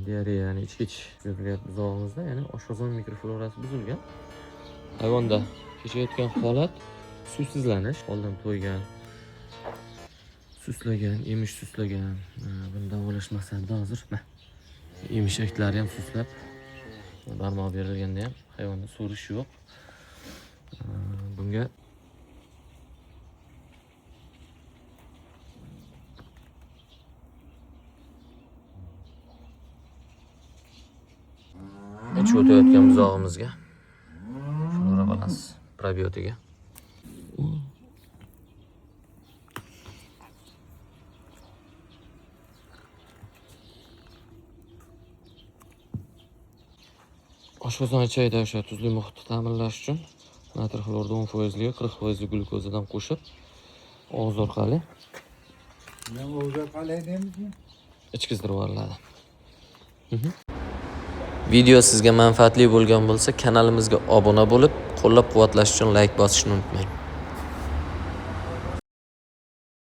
diareya, ya'ni ichki ketilayotgan buzog'imizda, ya'ni oshqozon mikroflorasi buzilgan. Hayvonda kechayotgan holat suvsizlanish, holdan to'ygan, suslagan, emish suslagan. Buni davolash maqsadida hozir emishaklari ham suslab, barmoq berilganda ham hayvonda so'rish yo'q. Bunga ichib o'tayotgan buzog'imizga flora balans probiotiga oshqozon ichida o'sha tuzli muhitni ta'minlash uchun natr xlorda 10%, 40% glyukozadan qo'shib og'iz orqali ichkizdirib yuboriladi. Video sizga manfaatli bo'lgan bo'lsa, kanalimizga obuna bo'lib, qo'llab-quvvatlash uchun like bosishni unutmang.